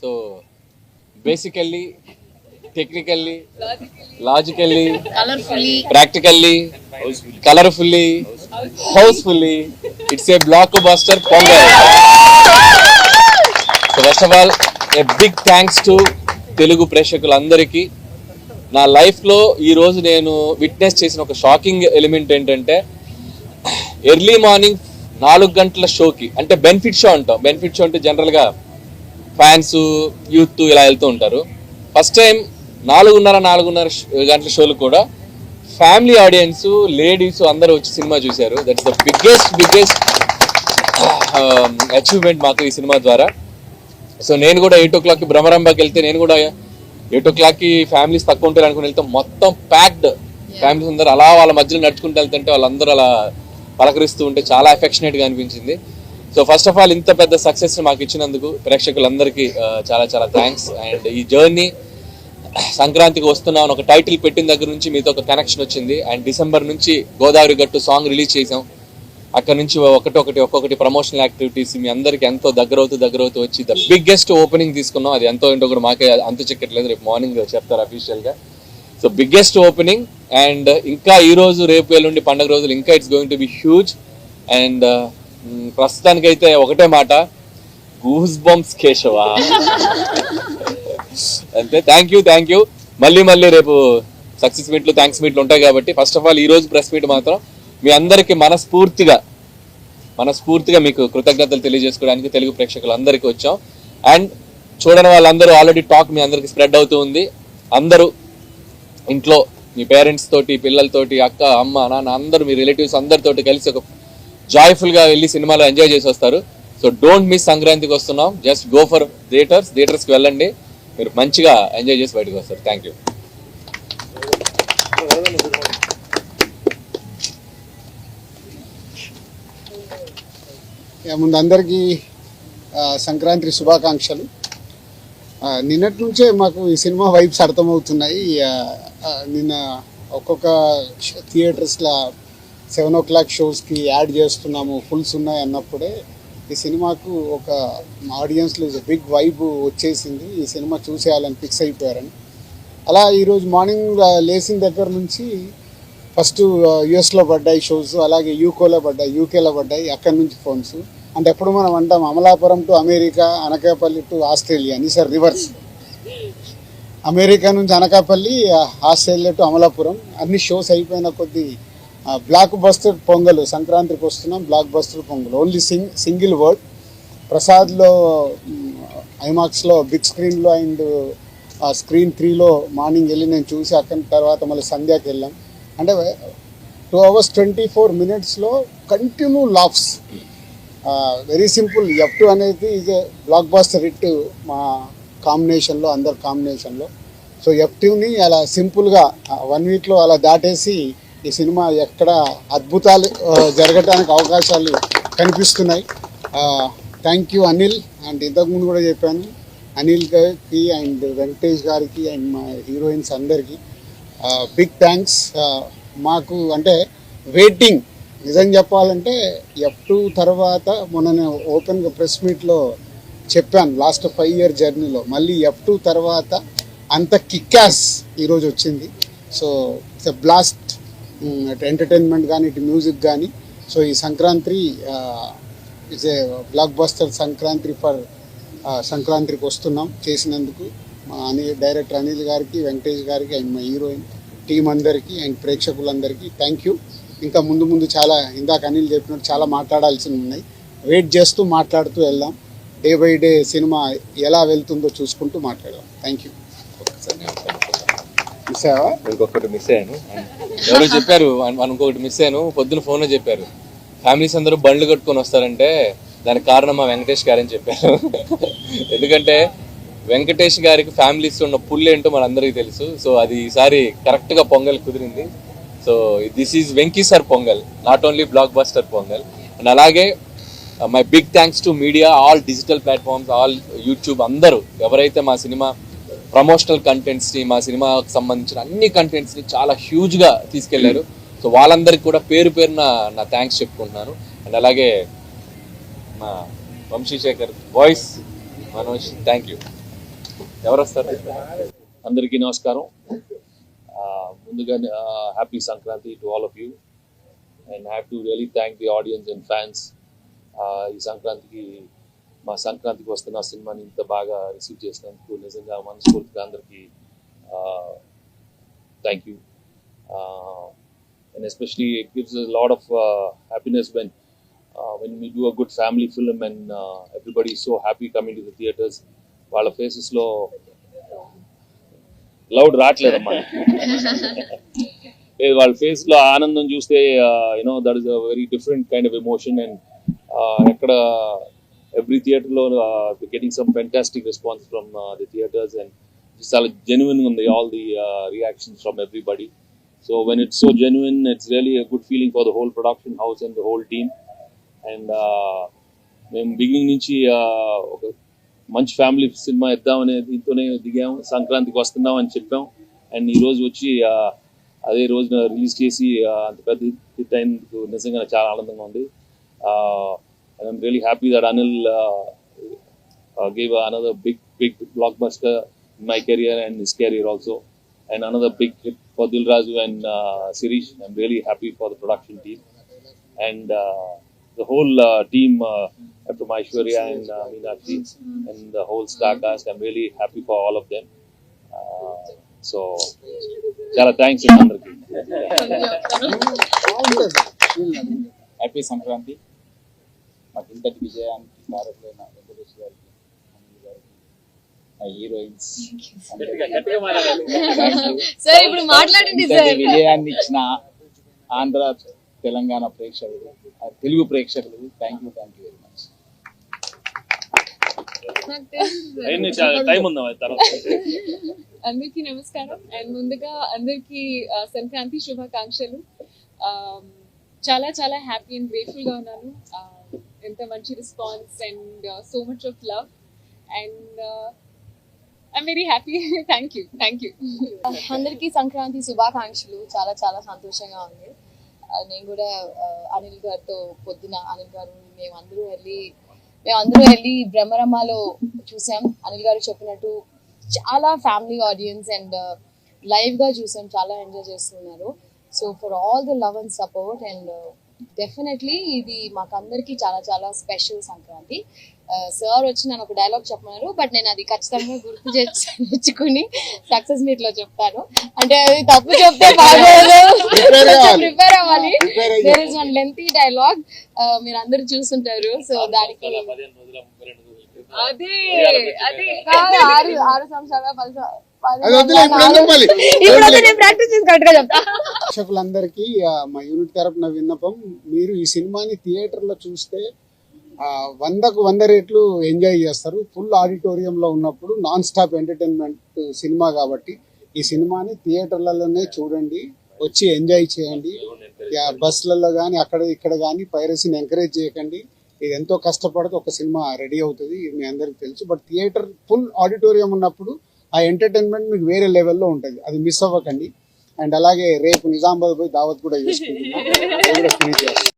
So basically, technically, logically, practically, colorfully, housefully, it's a blockbuster Pongal. So first of all, a big thanks to Telugu ప్రేక్షకులందరికీ. నా లైఫ్లో ఈరోజు నేను witness చేసిన ఒక షాకింగ్ ఎలిమెంట్ ఏంటంటే, ఎర్లీ మార్నింగ్ 4 గంటల షోకి, అంటే బెనిఫిట్ షో అంటాం. బెనిఫిట్ షో అంటే జనరల్గా ఫ్యాన్స్ యూత్ ఇలా వెళ్తూ ఉంటారు. ఫస్ట్ టైం 4:30 గంటల షోలు కూడా ఫ్యామిలీ ఆడియన్స్, లేడీస్ అందరూ వచ్చి సినిమా చూశారు. దట్స్ ద బిగ్గెస్ట్ అచీవ్మెంట్ మాకు ఈ సినిమా ద్వారా. సో నేను కూడా 8 o'clock బ్రహ్మరంభకి వెళ్తే, నేను కూడా 8 o'clock ఫ్యామిలీస్ తక్కువ ఉంటారు అనుకుని వెళ్తే, మొత్తం ప్యాక్డ్ ఫ్యామిలీస్ అందరూ అలా వాళ్ళ మధ్యలో నడుచుకుంటూ వెళ్తుంటే వాళ్ళందరూ అలా పలకరిస్తూ ఉంటే చాలా ఎఫెక్షనేట్గా అనిపించింది. సో ఫస్ట్ ఆఫ్ ఆల్ ఇంత పెద్ద సక్సెస్ మాకు ఇచ్చినందుకు ప్రేక్షకులందరికీ చాలా చాలా థ్యాంక్స్. అండ్ ఈ జర్నీ సంక్రాంతికి వస్తున్నాం ఒక టైటిల్ పెట్టిన దగ్గర నుంచి మీతో ఒక కనెక్షన్ వచ్చింది. అండ్ డిసెంబర్ నుంచి గోదావరి గట్టు సాంగ్ రిలీజ్ చేసాం. అక్కడ నుంచి ఒక్కొక్కటి ప్రమోషనల్ యాక్టివిటీస్ మీ అందరికి ఎంతో దగ్గరవుతూ వచ్చి ద బిగ్గెస్ట్ ఓపెనింగ్ తీసుకున్నాం. అది ఎంతో ఏంటో కూడా మాకే అంతు చిక్కట్లేదు, రేపు మార్నింగ్ చెప్తారు అఫీషియల్గా. So biggest opening. అండ్ ఇంకా ఈ రోజు రేపు ఎల్లుండి పండుగ రోజులు ఇంకా it's going to be huge. And ప్రస్తుతానికైతే ఒకటే మాట, గూస్ బంప్స్ కేశవా అంతే. Thank you. మళ్ళీ రేపు సక్సెస్ మీట్లు, థ్యాంక్స్ మీట్లు ఉంటాయి కాబట్టి ఫస్ట్ ఆఫ్ ఆల్ ఈ రోజు ప్రెస్ మీట్ మాత్రం మీ అందరికీ మనస్ఫూర్తిగా మీకు కృతజ్ఞతలు తెలియజేసుకోవడానికి తెలుగు ప్రేక్షకులందరికీ వచ్చాం. అండ్ చూడని వాళ్ళందరూ ఆల్రెడీ టాక్ మీ అందరికి స్ప్రెడ్ అవుతూ ఉంది. అందరూ ఇంట్లో మీ పేరెంట్స్ తోటి, పిల్లలతోటి, అక్క, అమ్మ, నాన్న అందరూ మీ రిలేటివ్స్ అందరితోటి కలిసి ఒక జాయ్ఫుల్గా వెళ్ళి సినిమాలో ఎంజాయ్ చేసి వస్తారు. So don't miss. సంక్రాంతికి వస్తున్నాం, జస్ట్ గో ఫర్ థియేటర్స్కి వెళ్ళండి, మీరు మంచిగా ఎంజాయ్ చేసి బయటకు వస్తారు. Thank you. ముందు అందరికీ సంక్రాంతి శుభాకాంక్షలు. నిన్నటి నుంచే మాకు ఈ సినిమా వైబ్స్ అర్థమవుతున్నాయి. నిన్న ఒక్కొక్క థియేటర్స్లో 7 o'clock షోస్కి యాడ్ చేస్తున్నాము, ఫుల్స్ ఉన్నాయి అన్నప్పుడే ఈ సినిమాకు ఒక ఆడియన్స్లో బిగ్ వైబ్ వచ్చేసింది. ఈ సినిమా చూసేయాలని ఫిక్స్ అయిపోయారని. అలా ఈరోజు మార్నింగ్ లేచిన దగ్గర నుంచి ఫస్ట్ యుఎస్లో పడ్డాయి షోస్, అలాగే యూకేలో పడ్డాయి. అక్కడి నుంచి ఫోన్స్. అంటే ఎప్పుడు మనం అంటాం Amalapuram to America, Anakapalli to Australia అని, సార్ రివర్స్. అమెరికా నుంచి అనకాపల్లి, ఆస్ట్రేలియా టు అమలాపురం. అన్ని షోస్ అయిపోయిన కొద్దీ బ్లాక్ బస్టర్ పొంగల్, సంక్రాంతికి వస్తున్నాం blockbuster Pongal. Only single word. ప్రసాద్లో ఐమాక్స్లో బిగ్ స్క్రీన్లో అండ్ స్క్రీన్ 3లో మార్నింగ్ వెళ్ళి నేను చూసి అక్కడి తర్వాత మళ్ళీ సంధ్యాకి వెళ్ళాం. అంటే 2 hours 24 minutes continue laughs. Very simple. F2 అనేది is a blockbuster hit మా కాంబినేషన్లో, అందరి కాంబినేషన్లో. సో F2ని అలా సింపుల్గా 1 weekలో అలా దాటేసి ఈ సినిమా ఎక్కడ అద్భుతాలు జరగడానికి అవకాశాలు కనిపిస్తున్నాయి. Thank you Anil. అండ్ ఇంతకుముందు కూడా చెప్పాను, అనిల్ గారికి అండ్ వెంకటేష్ గారికి అండ్ మా హీరోయిన్స్ అందరికీ బిగ్ థ్యాంక్స్. మాకు అంటే వెయిటింగ్, నిజం చెప్పాలంటే F2 తర్వాత మొన్న నేను ఓపెన్గా ప్రెస్ మీట్లో చెప్పాను, లాస్ట్ 5 year జర్నీలో మళ్ళీ F2 తర్వాత అంత కిక్యాస్ ఈరోజు వచ్చింది. So it's a blast. Entertainment కానీ, ఇటు మ్యూజిక్ కానీ. సో ఈ Sankranti it's a block buster Sankranti for సంక్రాంతికి వస్తున్నాం చేసినందుకు మా డైరెక్టర్ అనిల్ గారికి, వెంకటేష్ గారికి అండ్ మా హీరోయిన్ టీం అందరికీ అండ్ ప్రేక్షకులందరికీ థ్యాంక్ యూ. ఇంకా ముందు చాలా, ఇందాక అనిల్ చెప్పినట్టు చాలా మాట్లాడాల్సి ఉన్నాయి. వెయిట్ చేస్తూ మాట్లాడుతూ వెళ్దాం. డే బై డే సినిమా ఎలా వెళ్తుందో చూసుకుంటూ మాట్లాడదాం. Thank you. ఇంకొకటి మిస్ అయ్యాను, ఎవరో చెప్పారు ఇంకొకటి మిస్ అయ్యాను, పొద్దున ఫోన్లో చెప్పారు. ఫ్యామిలీస్ అందరూ బండ్లు కట్టుకొని వస్తారంటే దానికి కారణం మా వెంకటేష్ గారు అని చెప్పారు. ఎందుకంటే వెంకటేష్ గారికి ఫ్యామిలీస్ ఉన్న పుల్ ఏంటో మనందరికీ తెలుసు. సో అది ఈసారి కరెక్ట్గా పొంగల్ కుదిరింది. So this is Venky sir Pongal, not only blockbuster Pongal. And అలాగే my big thanks to media, all digital platforms, all YouTube, అందరూ ఎవరైతే మా సినిమా ప్రమోషనల్ కంటెంట్స్ని, మా సినిమాకి సంబంధించిన అన్ని కంటెంట్స్ని చాలా హ్యూజ్గా తీసుకెళ్లారు. సో వాళ్ళందరికీ కూడా పేరు పేరున నా థ్యాంక్స్ చెప్పుకుంటున్నాను. అండ్ అలాగే మా Vamsi Sekhar voice Manoj, thank you. ఎవరు వస్తారు? అందరికీ నమస్కారం. ముందుగా happy Sankranti to all of you, and have to really thank the audience and fans. ఈ సంక్రాంతికి మా సంక్రాంతికి వస్తున్న సినిమాని ఇంత బాగా రిసీవ్ చేసినందుకు నిజంగా మనస్ఫూర్తిగా అందరికీ thank you. And especially it gives us a lot of happiness when we do a good family film and everybody is so happy coming to the theaters. వాళ్ళ ఫేసెస్ లో లౌడ్ రావట్లేదమ్మా. వాళ్ళ ఫేస్ లో ఆనందం చూస్తే you know that is a very different kind of emotion. And ఎక్కడ every theatre లో getting some fantastic response from the theatres and చాలా genuine ఉంది all the reactions from everybody. So when it's so genuine, it's really a good feeling for the whole production house and the whole team. And మేము beginning నుంచి ఒక మంచి family cinema ఇద్దామనే దీంతోనే దిగాము. సంక్రాంతికి వస్తున్నాం అని చెప్పాం. అండ్ ఈ రోజు వచ్చి అదే రోజున రిలీజ్ చేసి అంత పెద్ద హిట్ అయినందుకు నిజంగా చాలా ఆనందంగా ఉంది. And I'm really happy that Anil gave another big blockbuster in my career and his career also. And another big hit for Dil Raju and Sirish. I'm really happy for the production team and the whole team from Aishwarya and Meenakshi and the whole star cast. I'm really happy for all of them. So, chala thanks andariki. Happy Sankranti. మాకు ఇంతటి విజయానికి కారకులైన వెంకటేష్ గారికి, అనిల్ గారికి, మా heroines విజయాన్ని ఇచ్చిన ఆంధ్ర తెలంగాణ ప్రేక్షకులు, తెలుగు ప్రేక్షకులు, thank you very much. Time ఉందా తర్వాత? అందరికీ నమస్కారం. అండ్ ముందుగా అందరికీ సంక్రాంతి శుభాకాంక్షలు. చాలా చాలా హ్యాపీ అండ్ గ్రేట్ఫుల్ గా ఉన్నాను. ఎంత మంచి response and so much of love and I'm very happy. Thank you. అందరికీ సంక్రాంతి శుభాకాంక్షలు. చాలా చాలా సంతోషంగా ఉంది. నేను కూడా అనిల్ గారితో పొద్దున అనిల్ గారు మేమందరూ వెళ్ళి బ్రహ్మరమ్మలో చూసాం. అనిల్ గారు చెప్పినట్టు చాలా ఫ్యామిలీ ఆడియన్స్ అండ్ లైవ్ గా చూసాం. చాలా ఎంజాయ్ చేస్తున్నారు. So for all the love and support and definitely ఇది మాకందరికి చాలా చాలా స్పెషల్ సంక్రాంతి. సార్ వచ్చి నన్ను ఒక డైలాగ్ చెప్పమన్నారు, బట్ నేను అది ఖచ్చితంగా గుర్తు తెచ్చుకుని సక్సెస్ మీట్ లో చెప్తాను. అంటే అది తప్పు చెప్తే బాగోదు, ప్రిపేర్ అవ్వాలి. There is one lengthy dialogue, మీరు అందరు చూస్తుంటారు. సో దానికి అదే 6 సంవత్సరాల ప్రేక్షకులందరికీ మా యూనిట్ తరపున విన్నపం, మీరు ఈ సినిమాని థియేటర్ లో చూస్తే 100కు 100 రెట్లు ఎంజాయ్ చేస్తారు. ఫుల్ ఆడిటోరియంలో ఉన్నప్పుడు నాన్ స్టాప్ ఎంటర్టైన్మెంట్ సినిమా కాబట్టి ఈ సినిమాని థియేటర్లలోనే చూడండి, వచ్చి ఎంజాయ్ చేయండి. బస్సులలో కానీ అక్కడ ఇక్కడ కానీ పైరసీని ఎంకరేజ్ చేయకండి. ఇది ఎంతో కష్టపడితే ఒక సినిమా రెడీ అవుతుంది, ఇది మీ అందరికి తెలుసు. బట్ థియేటర్ ఫుల్ ఆడిటోరియం ఉన్నప్పుడు ఆ ఎంటర్టైన్మెంట్ మీకు వేరే లెవెల్లో ఉంటుంది, అది మిస్ అవ్వకండి. అండ్ అలాగే రేపు నిజామాబాద్ పోయి దావత్ కూడా చేసుకుంటున్నాం.